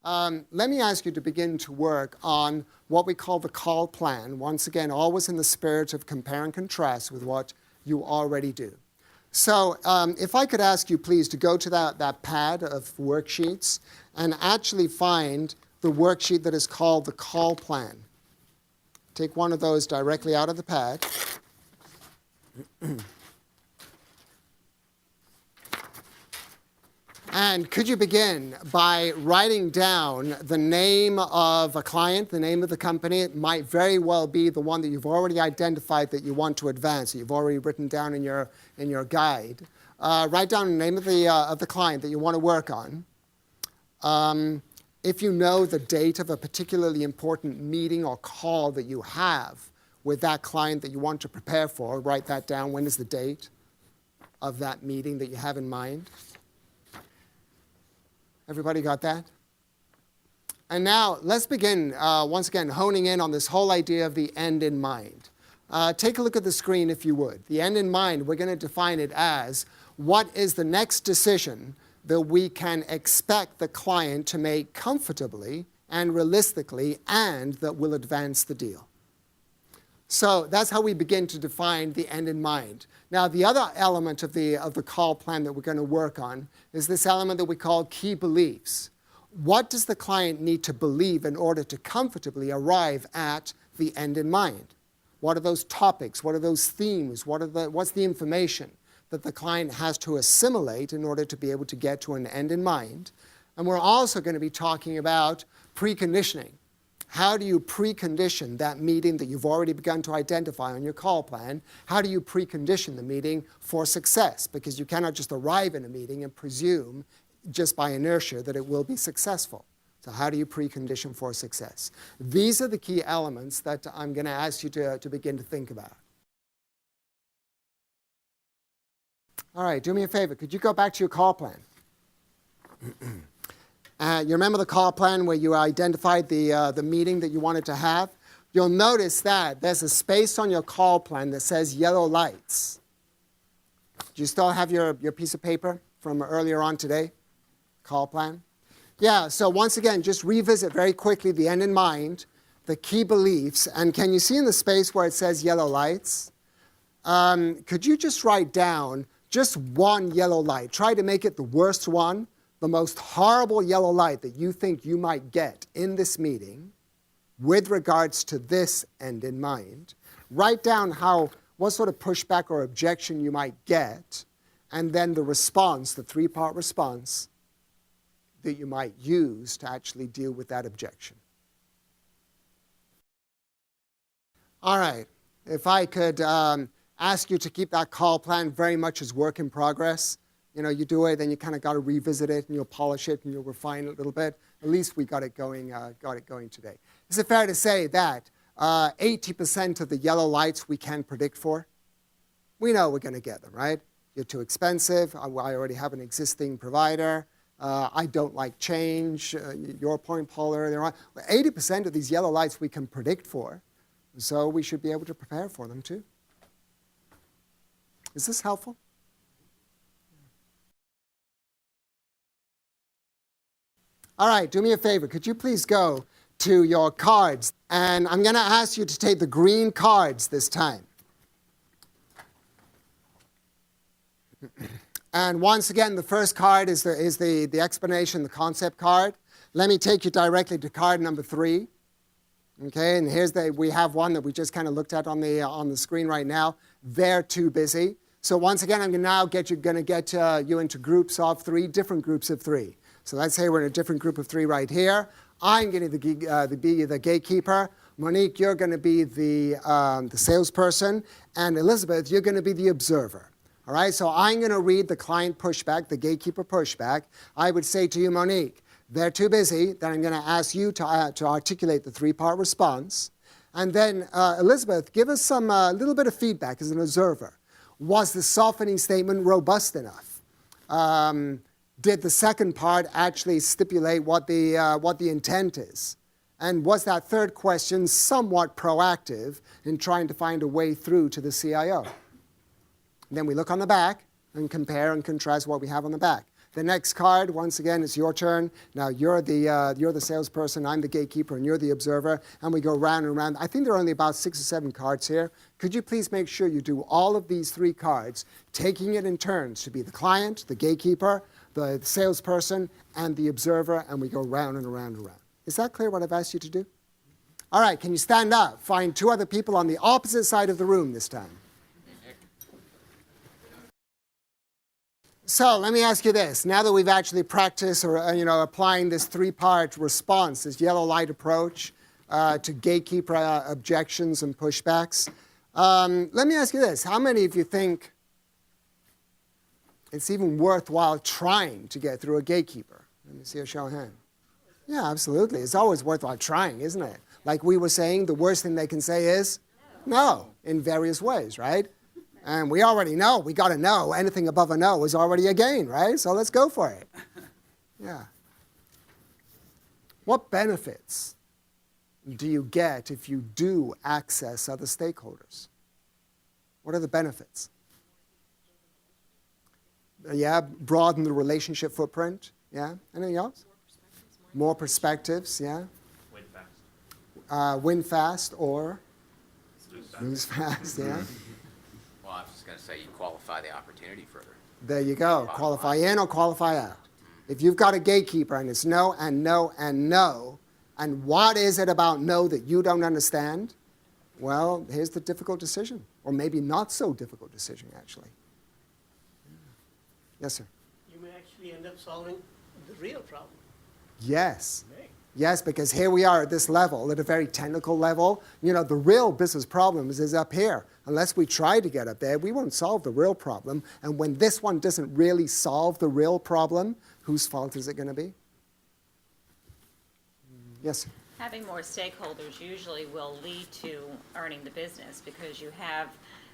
let me ask you to begin to work on what we call the call plan. Once again, always in the spirit of compare and contrast with what you already do. So if I could ask you, please, to go to that pad of worksheets and actually find the worksheet that is called the call plan. Take one of those directly out of the pad. And could you begin by writing down the name of a client, the name of the company? It might very well be the one that you've already identified that you want to advance, that you've already written down in your guide. Write down the name of the client that you want to work on. If you know the date of a particularly important meeting or call that you have with that client that you want to prepare for, write that down. When is the date of that meeting that you have in mind? Everybody got that? And now let's begin, once again, honing in on this whole idea of the end in mind. Take a look at the screen if you would. The end in mind, we're going to define it as what is the next decision that we can expect the client to make comfortably and realistically and that will advance the deal. So that's how we begin to define the end in mind. Now, the other element of the call plan that we're going to work on is this element that we call key beliefs. What does the client need to believe in order to comfortably arrive at the end in mind? What are those topics? What are those themes? What's the information that the client has to assimilate in order to be able to get to an end in mind? And we're also going to be talking about preconditioning. How do you precondition that meeting that you've already begun to identify on your call plan? How do you precondition the meeting for success? Because you cannot just arrive in a meeting and presume just by inertia that it will be successful. So how do you precondition for success? These are the key elements that I'm going to ask you to begin to think about. All right, do me a favor. Could you go back to your call plan? You remember the call plan where you identified the meeting that you wanted to have? You'll notice that there's a space on your call plan that says yellow lights. Do you still have your piece of paper from earlier on today? Call plan? Yeah, so once again, just revisit very quickly the end in mind, the key beliefs, and can you see in the space where it says yellow lights? Could you just write down just one yellow light? Try to make it the worst one, the most horrible yellow light that you think you might get in this meeting with regards to this end in mind. Write down what sort of pushback or objection you might get, and then the response, the three-part response that you might use to actually deal with that objection. All right, if I could ask you to keep that call plan very much as work in progress. You know, you do it, then you kind of got to revisit it, and you'll polish it, and you'll refine it a little bit. At least we got it going today. Is it fair to say that 80% of the yellow lights we can predict for? We know we're going to get them, right? You're too expensive. I already have an existing provider. I don't like change. Your point, Paul, earlier on. 80% of these yellow lights we can predict for, so we should be able to prepare for them too. Is this helpful? All right, do me a favor. Could you please go to your cards? And I'm going to ask you to take the green cards this time. And once again, the first card is the explanation, the concept card. Let me take you directly to card number 3. Okay, and we have one that we just kind of looked at on the screen right now. They're too busy. So once again, I'm going to get you into groups of 3, different groups of 3. So let's say we're in a different group of 3 right here. I'm going to be the gatekeeper. Monique, you're going to be the salesperson. And Elizabeth, you're going to be the observer. All right, so I'm going to read the client pushback, the gatekeeper pushback. I would say to you, Monique, they're too busy. Then I'm going to ask you to articulate the 3-part response. And then, Elizabeth, give us some little bit of feedback as an observer. Was the softening statement robust enough? Did the second part actually stipulate what the intent is? And was that third question somewhat proactive in trying to find a way through to the CIO? And then we look on the back and compare and contrast what we have on the back. The next card, once again, it's your turn. Now you're the salesperson, I'm the gatekeeper, and you're the observer, and we go round and round. I think there are only about 6 or 7 cards here. Could you please make sure you do all of these 3 cards, taking it in turns to be the client, the gatekeeper, the salesperson, and the observer, and we go round and around and around. Is that clear what I've asked you to do? All right, can you stand up? Find 2 other people on the opposite side of the room this time. So let me ask you this. Now that we've actually practiced or applying this 3-part response, this yellow light approach to gatekeeper objections and pushbacks, let me ask you this. How many of you think it's even worthwhile trying to get through a gatekeeper? Let me see a show of hands. Yeah, absolutely. It's always worthwhile trying, isn't it? Like we were saying, the worst thing they can say is no in various ways, right? And we already know, we got to know. Anything above a no is already a gain, right? So let's go for it. Yeah. What benefits do you get if you do access other stakeholders? What are the benefits? Yeah, broaden the relationship footprint. Yeah, anything else? More perspectives, yeah. Win fast. Win fast or Lose fast. yeah. Well, I was just going to say you qualify the opportunity further. There you go. Qualify in or qualify out. If you've got a gatekeeper and it's no and no and no, and what is it about no that you don't understand? Well, here's the difficult decision, or maybe not so difficult decision, actually. Yes, sir. You may actually end up solving the real problem. Yes. Yes, because here we are at this level, at a very technical level. You know, the real business problem is up here. Unless we try to get up there, we won't solve the real problem. And when this one doesn't really solve the real problem, whose fault is it going to be? Yes, sir. Having more stakeholders usually will lead to earning the business because you have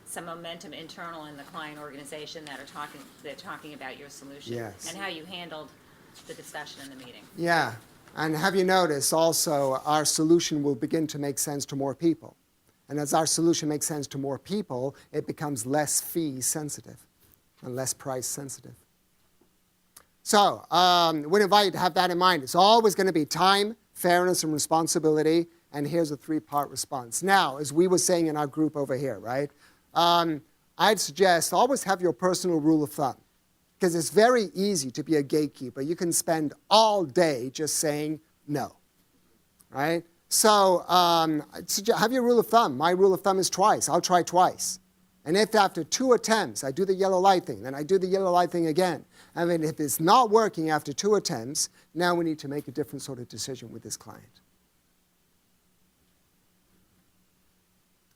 some momentum internal in the client organization that are talking about your solution Yes. and how you handled the discussion in the meeting. Yeah. And have you noticed also our solution will begin to make sense to more people. And as our solution makes sense to more people, it becomes less fee sensitive and less price sensitive. So we'd invite you to have that in mind. It's always going to be time, fairness, and responsibility. And here's a 3-part response. Now, as we were saying in our group over here, right? I'd suggest always have your personal rule of thumb. Because it's very easy to be a gatekeeper. You can spend all day just saying no, right? So have your rule of thumb. My rule of thumb is twice. I'll try twice. And if after 2 attempts I do the yellow light thing, then I do the yellow light thing again. I mean, if it's not working after 2 attempts, now we need to make a different sort of decision with this client.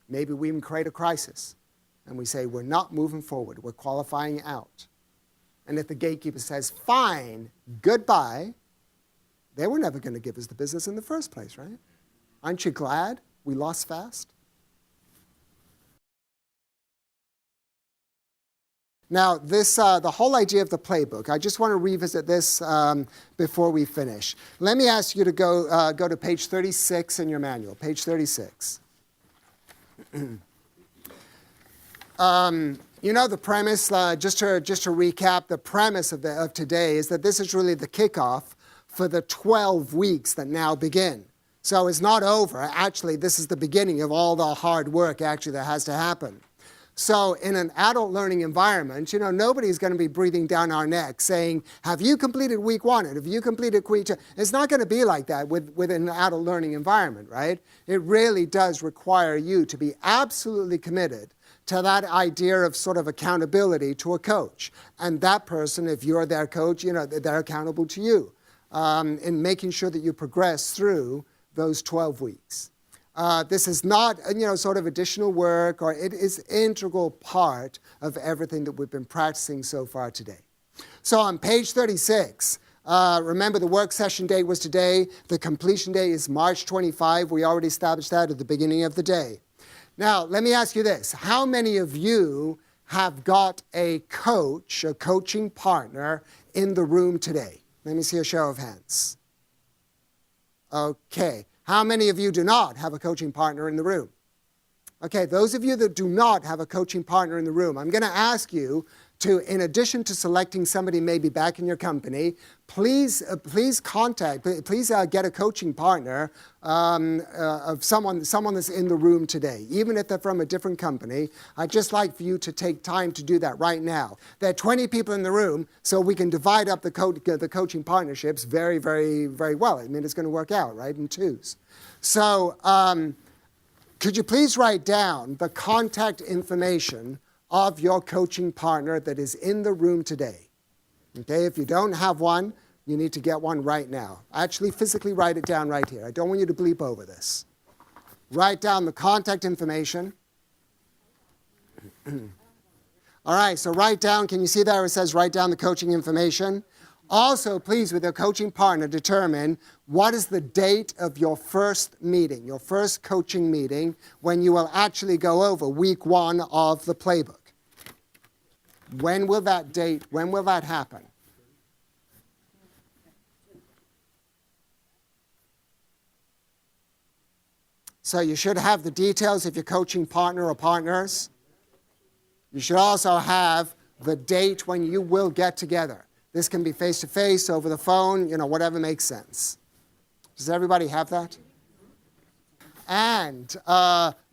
Maybe we even create a crisis. And we say, we're not moving forward. We're qualifying out. And if the gatekeeper says, fine, goodbye, they were never going to give us the business in the first place, right? Aren't you glad we lost fast? Now, this, the whole idea of the playbook, I just want to revisit this before we finish. Let me ask you to go to page 36 in your manual, page 36. You know the premise, just to recap, the premise of today is that this is really the kickoff for the 12 weeks that now begin. So it's not over. Actually, this is the beginning of all the hard work actually that has to happen. So in an adult learning environment, you know, nobody's going to be breathing down our neck saying, have you completed week 1? And have you completed week 2? It's not going to be like that within an adult learning environment, right? It really does require you to be absolutely committed to that idea of sort of accountability to a coach. And that person, if you're their coach, you know, they're accountable to you in making sure that you progress through those 12 weeks. This is not, you know, sort of additional work, or it is integral part of everything that we've been practicing so far today. So on page 36, remember the work session date was today. The completion date is March 25. We already established that at the beginning of the day. Now, let me ask you this. How many of you have got a coach, a coaching partner in the room today? Let me see a show of hands. Okay. How many of you do not have a coaching partner in the room? Okay, those of you that do not have a coaching partner in the room, I'm going to ask you in addition to selecting somebody maybe back in your company, please get a coaching partner of someone that's in the room today, even if they're from a different company. I'd just like for you to take time to do that right now. There are 20 people in the room, so we can divide up the coaching partnerships very, very, very well. I mean, it's going to work out, right, in twos. So could you please write down the contact information of your coaching partner that is in the room today? Okay, if you don't have one, you need to get one right now. Actually, physically write it down right here. I don't want you to bleep over this. Write down the contact information. All right, so write down, can you see there it says write down the coaching information? Also, please, with your coaching partner, determine what is the date of your first meeting, your first coaching meeting, when you will actually go over week 1 of the playbook. When will that happen? So you should have the details of your coaching partner or partners. You should also have the date when you will get together. This can be face-to-face, over the phone, whatever makes sense. Does everybody have that? And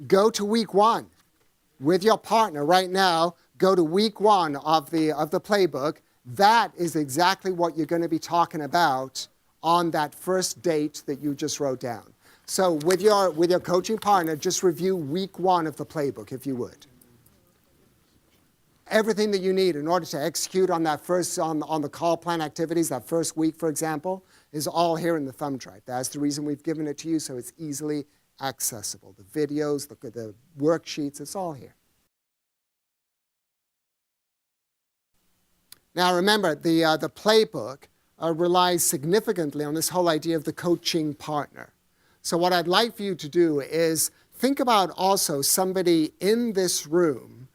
go to week 1 with your partner right now. Go to week 1 of the playbook. That is exactly what you're going to be talking about on that first date that you just wrote down. So with your coaching partner, just review week 1 of the playbook, if you would. Everything that you need in order to execute on that on the call plan activities, that first week, for example, is all here in the thumb drive. That's the reason we've given it to you, so it's easily accessible. The videos, the worksheets, it's all here. Now remember, the playbook relies significantly on this whole idea of the coaching partner. So what I'd like for you to do is think about also somebody in this room,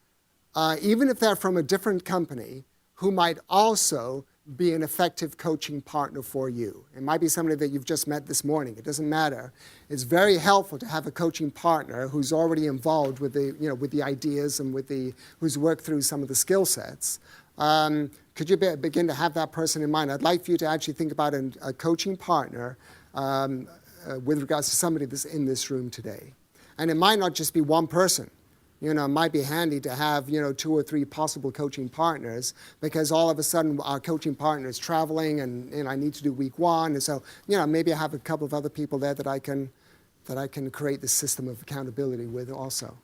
even if they're from a different company, who might also be an effective coaching partner for you. It might be somebody that you've just met this morning. It doesn't matter. It's very helpful to have a coaching partner who's already involved with the ideas and who's worked through some of the skill sets. Could you begin to have that person in mind? I'd like for you to actually think about a coaching partner with regards to somebody that's in this room today. And it might not just be one person. It might be handy to have, 2 or 3 possible coaching partners, because all of a sudden our coaching partner is traveling and I need to do week 1. And so, maybe I have a couple of other people there that I can create this system of accountability with also.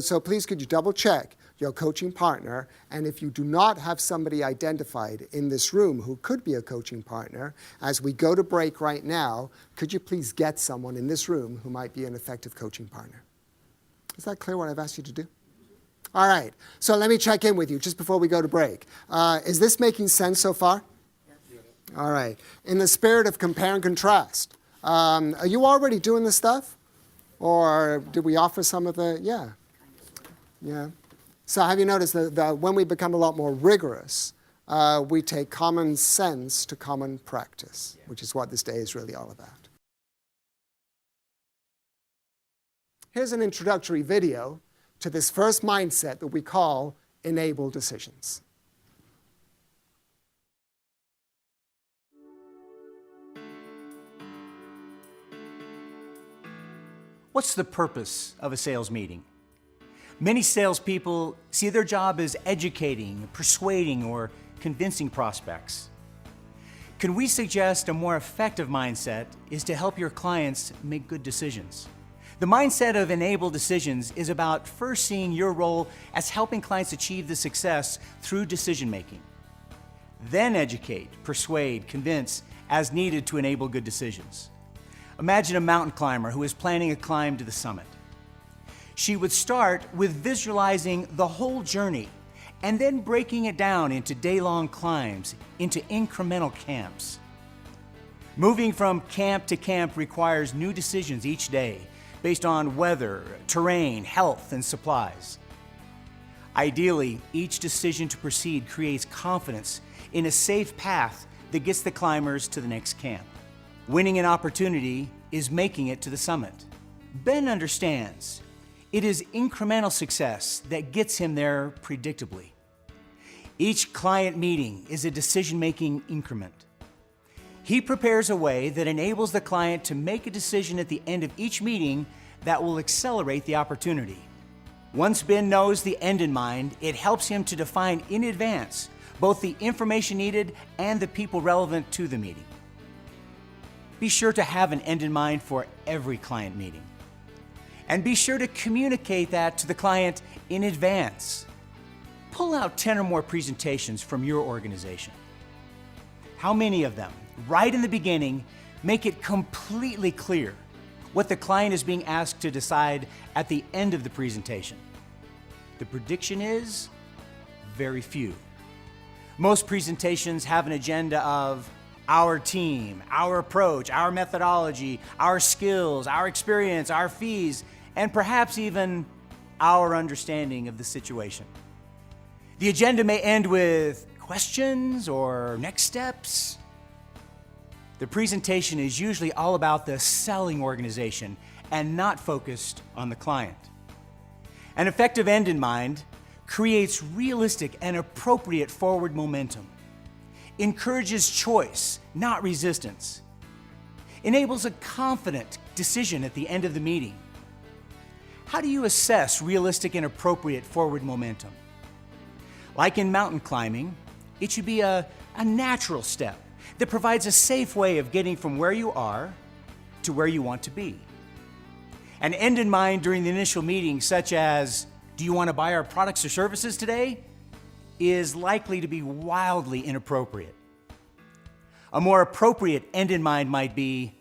So please, could you double check your coaching partner? And if you do not have somebody identified in this room who could be a coaching partner, as we go to break right now, could you please get someone in this room who might be an effective coaching partner? Is that clear what I've asked you to do? All right. So let me check in with you just before we go to break. Is this making sense so far? Yes. All right. In the spirit of compare and contrast, are you already doing this stuff? Or did we offer some of the, Yeah. So have you noticed that when we become a lot more rigorous, we take common sense to common practice, which is what this day is really all about. Here's an introductory video to this first mindset that we call enable decisions. What's the purpose of a sales meeting? Many salespeople see their job as educating, persuading, or convincing prospects. Can we suggest a more effective mindset is to help your clients make good decisions? The mindset of enable decisions is about first seeing your role as helping clients achieve the success through decision making. Then educate, persuade, convince as needed to enable good decisions. Imagine a mountain climber who is planning a climb to the summit. She would start with visualizing the whole journey and then breaking it down into day-long climbs, into incremental camps. Moving from camp to camp requires new decisions each day based on weather, terrain, health, and supplies. Ideally, each decision to proceed creates confidence in a safe path that gets the climbers to the next camp. Winning an opportunity is making it to the summit. Ben understands it is incremental success that gets him there predictably. Each client meeting is a decision-making increment. He prepares a way that enables the client to make a decision at the end of each meeting that will accelerate the opportunity. Once Ben knows the end in mind, it helps him to define in advance both the information needed and the people relevant to the meeting. Be sure to have an end in mind for every client meeting. And be sure to communicate that to the client in advance. Pull out 10 or more presentations from your organization. How many of them, right in the beginning, make it completely clear what the client is being asked to decide at the end of the presentation? The prediction is very few. Most presentations have an agenda of our team, our approach, our methodology, our skills, our experience, our fees, and perhaps even our understanding of the situation. The agenda may end with questions or next steps. The presentation is usually all about the selling organization and not focused on the client. An effective end in mind creates realistic and appropriate forward momentum, encourages choice, not resistance, enables a confident decision at the end of the meeting. How do you assess realistic and appropriate forward momentum? Like in mountain climbing, it should be a natural step that provides a safe way of getting from where you are to where you want to be. An end in mind during the initial meeting, such as, do you want to buy our products or services today, is likely to be wildly inappropriate. A more appropriate end in mind might be,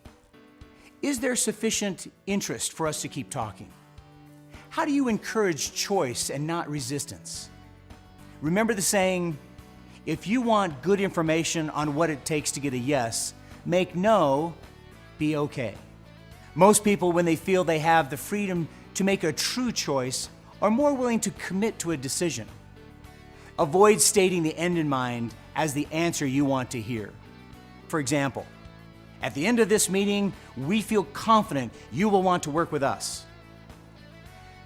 is there sufficient interest for us to keep talking? How do you encourage choice and not resistance? Remember the saying, if you want good information on what it takes to get a yes, make no be okay. Most people, when they feel they have the freedom to make a true choice, are more willing to commit to a decision. Avoid stating the end in mind as the answer you want to hear. For example, at the end of this meeting, we feel confident you will want to work with us.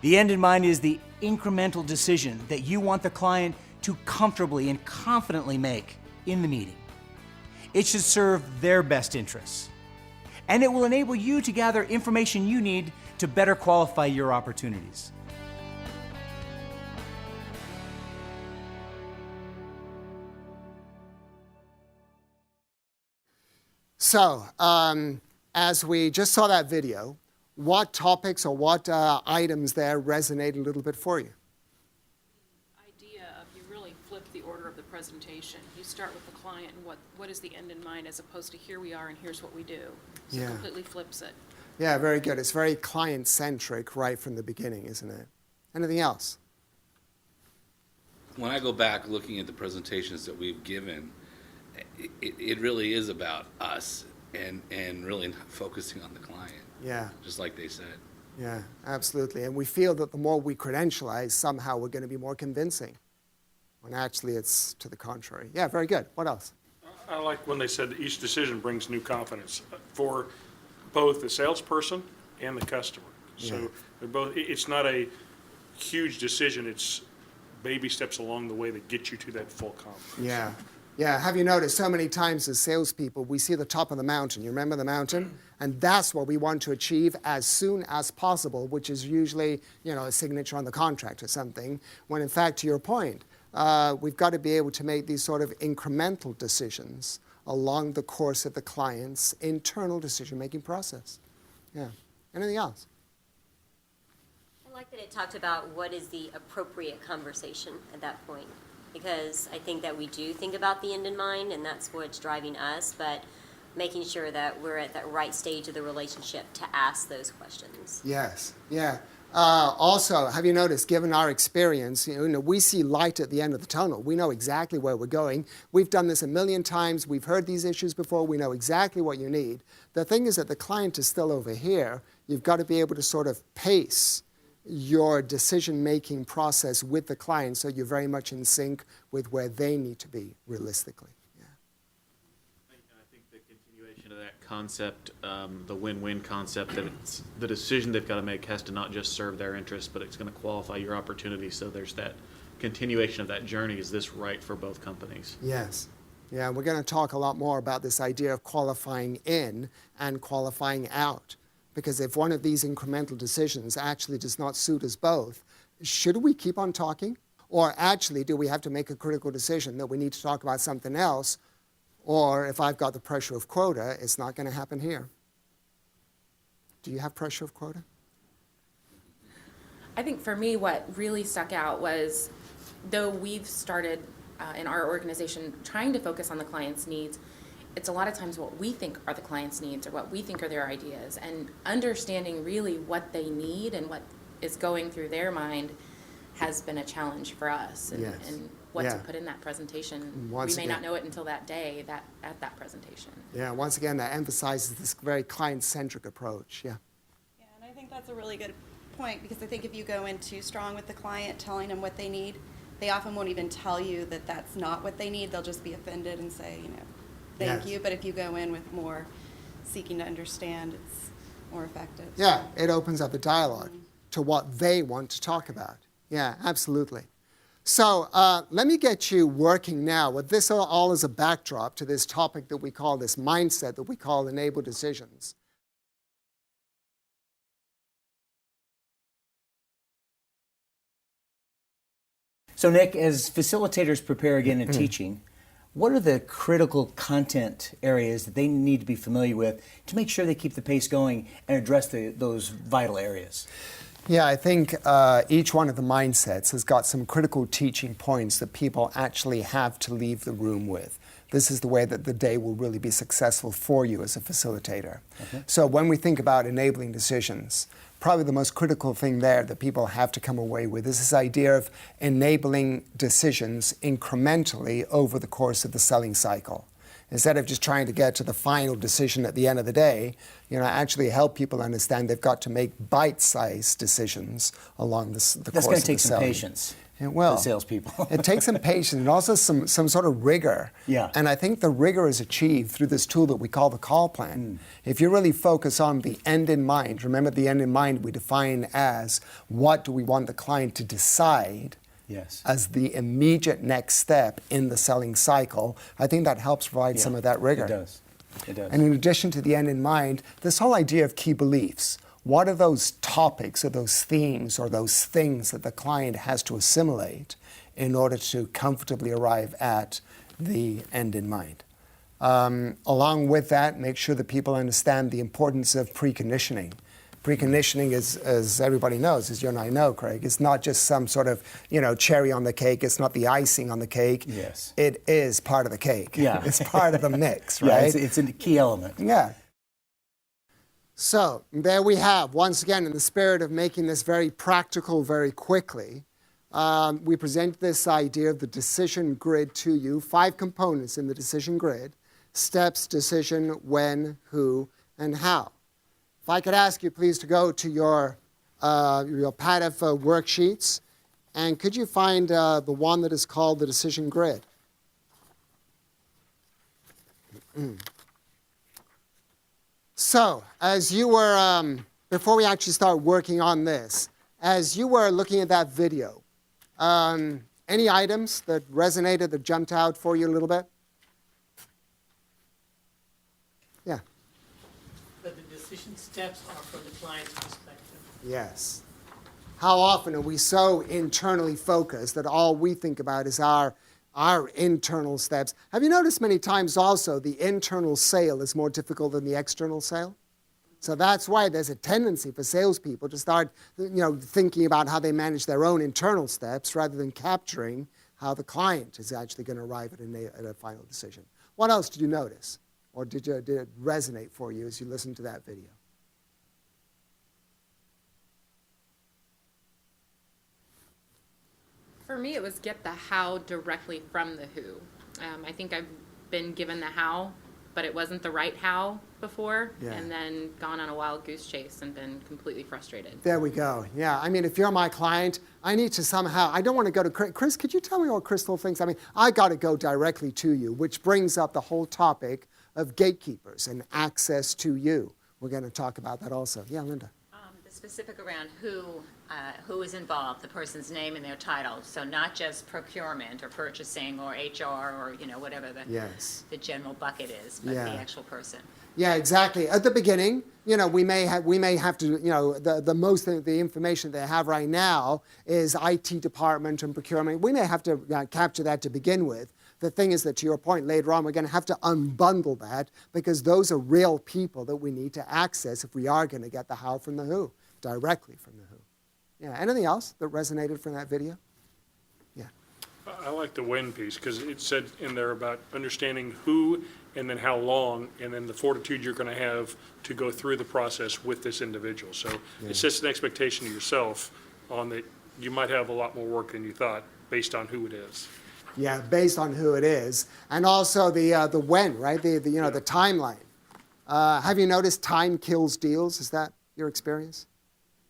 The end in mind is the incremental decision that you want the client to comfortably and confidently make in the meeting. It should serve their best interests, and it will enable you to gather information you need to better qualify your opportunities. So, as we just saw that video, what topics or what items there resonate a little bit for you? Idea of you really flip the order of the presentation. You start with the client and what is the end in mind, as opposed to here we are and here's what we do. So Yeah. it completely flips it. Yeah, very good. It's very client-centric right from the beginning, isn't it? Anything else? When I go back looking at the presentations that we've given, it really is about us and really not focusing on the client, Yeah, just like they said. yeah, absolutely. And we feel that the more we credentialize, somehow we're going to be more convincing, when actually it's to the contrary. Yeah, very good. What else? I like when they said that each decision brings new confidence for both the salesperson and the customer. Yeah. So they're both, it's not a huge decision, it's baby steps along the way that get you to that full confidence. Yeah. Yeah, have you noticed so many times as salespeople, we see the top of the mountain. You remember the mountain? And that's what we want to achieve as soon as possible, which is usually, a signature on the contract or something. When in fact, to your point, we've got to be able to make these sort of incremental decisions along the course of the client's internal decision-making process. Yeah. Anything else? I like that it talked about what is the appropriate conversation at that point, because I think that we do think about the end in mind, and that's what's driving us, but making sure that we're at that right stage of the relationship to ask those questions. Yes, yeah. Also, have you noticed, given our experience, we see light at the end of the tunnel. We know exactly where we're going. We've done this a million times. We've heard these issues before. We know exactly what you need. The thing is that the client is still over here. You've got to be able to sort of pace your decision-making process with the client so you're very much in sync with where they need to be realistically. Yeah. And I think the continuation of that concept, the win-win concept, that it's the decision they've got to make has to not just serve their interests, but it's going to qualify your opportunity. So there's that continuation of that journey, is this right for both companies? Yes. Yeah, we're going to talk a lot more about this idea of qualifying in and qualifying out. Because if one of these incremental decisions actually does not suit us both, should we keep on talking? Or actually, do we have to make a critical decision that we need to talk about something else? Or if I've got the pressure of quota, it's not going to happen here. Do you have pressure of quota? I think for me, what really stuck out was, though we've started in our organization trying to focus on the client's needs, it's a lot of times what we think are the client's needs or what we think are their ideas, and understanding really what they need and what is going through their mind has been a challenge for us. And, Yes. and what Yeah. to put in that presentation. Once We may again- not know it until that day at that presentation. Yeah, once again, that emphasizes this very client-centric approach. Yeah. Yeah, and I think that's a really good point, because I think if you go in too strong with the client, telling them what they need, they often won't even tell you that that's not what they need. They'll just be offended and say, thank Yes. you. But if you go in with more seeking to understand, it's more effective. Yeah, it opens up the dialogue to what they want to talk about. Yeah, absolutely. So let me get you working now with this all as a backdrop to this topic that we call, this mindset that we call enabled decisions. So Nick, as facilitators prepare again in teaching, what are the critical content areas that they need to be familiar with to make sure they keep the pace going and address those vital areas? Yeah, I think each one of the mindsets has got some critical teaching points that people actually have to leave the room with. This is the way that the day will really be successful for you as a facilitator. Okay. So when we think about enabling decisions, probably the most critical thing there that people have to come away with is this idea of enabling decisions incrementally over the course of the selling cycle. Instead of just trying to get to the final decision at the end of the day, actually help people understand they've got to make bite-sized decisions along the course of the selling. That's going to take some patience. It will. For salespeople. It takes some patience and also some sort of rigor. Yeah. And I think the rigor is achieved through this tool that we call the call plan. If you really focus on the end in mind, remember the end in mind we define as what do we want the client to decide Yes. as the immediate next step in the selling cycle, I think that helps provide some of that rigor. It does. It does. And in addition to the end in mind, this whole idea of key beliefs. What are those topics or those themes or those things that the client has to assimilate in order to comfortably arrive at the end in mind? Along with that, make sure that people understand the importance of preconditioning. Preconditioning is, as everybody knows, as you and I know, Craig, it's not just some sort of, cherry on the cake. It's not the icing on the cake. Yes. It is part of the cake. Yeah. It's part of the mix, Yeah, right? it's a key element. Yeah. So there we have, once again, in the spirit of making this very practical very quickly, we present this idea of the decision grid to you, 5 components in the decision grid: steps, decision, when, who, and how. If I could ask you please to go to your pad of worksheets, and could you find the one that is called the decision grid? So, as you were, before we actually start working on this, as you were looking at that video, any items that resonated, that jumped out for you a little bit? Yeah. But the decision steps are from the client's perspective. Yes. How often are we so internally focused that all we think about is our internal steps? Have you noticed many times also the internal sale is more difficult than the external sale? So that's why there's a tendency for salespeople to start, thinking about how they manage their own internal steps rather than capturing how the client is actually going to arrive at a final decision. What else did you notice? Or did it resonate for you as you listened to that video? For me, it was get the how directly from the who. I think I've been given the how, but it wasn't the right how before, Yeah. and then gone on a wild goose chase and been completely frustrated. There we go. Yeah, I mean, if you're my client, I need to somehow, I don't want to go to Chris, could you tell me what Crystal thinks? I mean, I got to go directly to you, which brings up the whole topic of gatekeepers and access to you. We're going to talk about that also. Yeah, Linda. The specific around who is involved, the person's name and their title. So not just procurement or purchasing or HR or, whatever Yes. the general bucket is, but the Yeah. actual person. Yeah, exactly. At the beginning, we may have to, the information they have right now is IT department and procurement. We may have to capture that to begin with. The thing is that, to your point, later on, we're going to have to unbundle that because those are real people that we need to access if we are going to get the how from the who, directly from the who. Yeah, anything else that resonated from that video? Yeah. I like the when piece, because it said in there about understanding who and then how long, and then the fortitude you're gonna have to go through the process with this individual. So it sets an expectation to yourself on that you might have a lot more work than you thought based on who it is. Yeah, based on who it is. And also the when, right? The timeline. Have you noticed time kills deals? Is that your experience?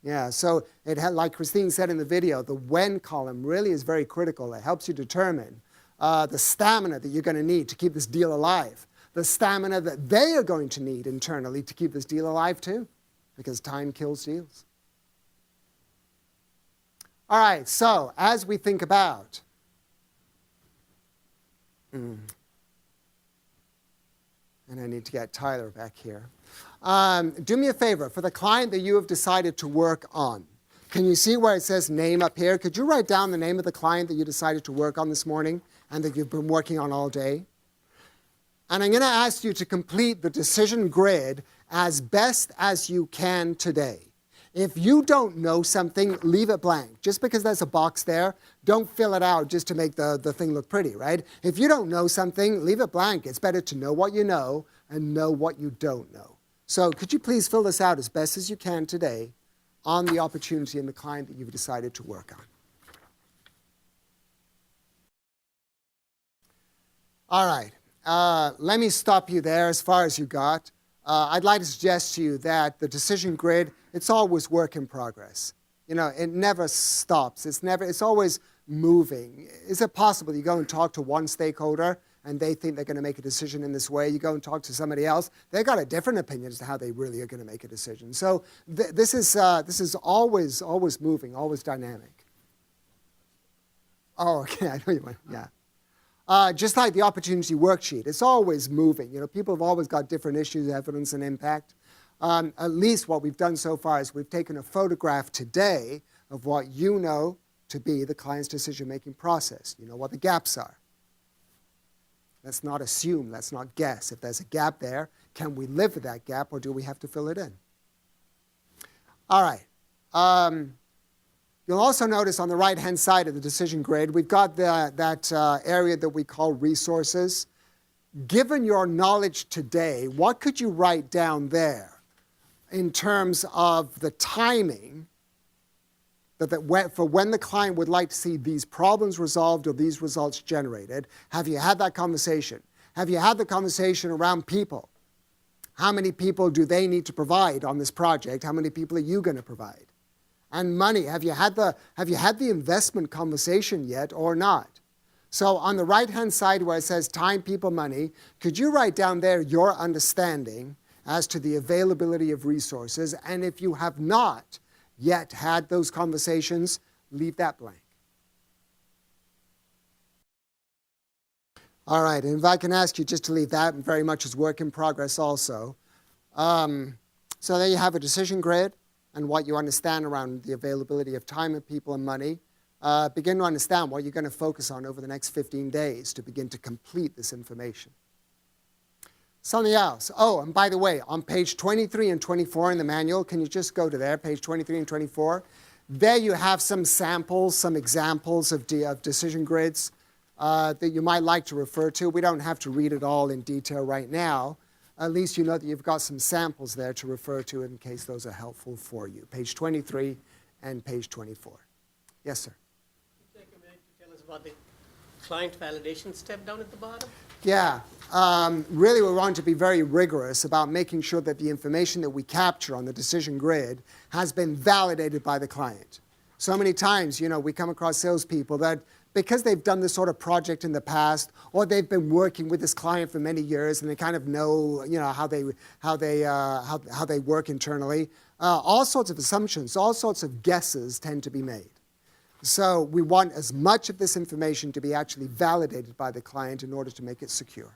Yeah, so it had, like Christine said in the video, the when column really is very critical. It helps you determine the stamina that you're going to need to keep this deal alive, the stamina that they are going to need internally to keep this deal alive too, because time kills deals. All right, so as we think about and I need to get Tyler back here. Do me a favor, for the client that you have decided to work on, can you see where it says name up here? Could you write down the name of the client that you decided to work on this morning and that you've been working on all day? And I'm going to ask you to complete the decision grid as best as you can today. If you don't know something, leave it blank. Just because there's a box there, don't fill it out just to make the thing look pretty, right? If you don't know something, leave it blank. It's better to know what you know and know what you don't know. So could you please fill this out as best as you can today on the opportunity and the client that you've decided to work on. All right. Let me stop you there as far as you got. I'd like to suggest to you that the decision grid, it's always work in progress. It never stops. It's always moving. Is it possible you go and talk to one stakeholder and they think they're going to make a decision in this way? You go and talk to somebody else, they've got a different opinion as to how they really are going to make a decision. So this is always moving, always dynamic. Oh, okay, I know you want, yeah. Just like the opportunity worksheet, it's always moving. People have always got different issues, evidence, and impact. At least what we've done so far is we've taken a photograph today of what you know to be the client's decision-making process. You know what the gaps are. Let's not assume, let's not guess. If there's a gap there, can we live with that gap or do we have to fill it in? All right. You'll also notice on the right-hand side of the decision grid, we've got that area that we call resources. Given your knowledge today, what could you write down there in terms of the timing for when the client would like to see these problems resolved or these results generated? Have you had that conversation? Have you had the conversation around people? How many people do they need to provide on this project? How many people are you going to provide? And money, have you had the investment conversation yet or not? So on the right-hand side where it says time, people, money, could you write down there your understanding as to the availability of resources? And if you have not yet had those conversations, leave that blank. All right, and if I can ask you just to leave that very much as work in progress also. So there you have a decision grid and what you understand around the availability of time and people and money. Begin to understand what you're going to focus on over the next 15 days to begin to complete this information. Something else. Oh, and by the way, on page 23 and 24 in the manual, can you just go to there, page 23 and 24? There you have some samples, some examples of decision grids that you might like to refer to. We don't have to read it all in detail right now. At least you know that you've got some samples there to refer to in case those are helpful for you. Page 23 and page 24. Yes, sir? Would you take a minute to tell us about the client validation step down at the bottom? Yeah. Really, we want to be very rigorous about making sure that the information that we capture on the decision grid has been validated by the client. So many times, we come across salespeople that because they've done this sort of project in the past, or they've been working with this client for many years and they kind of know, how they work internally, all sorts of assumptions, all sorts of guesses tend to be made. So we want as much of this information to be actually validated by the client in order to make it secure.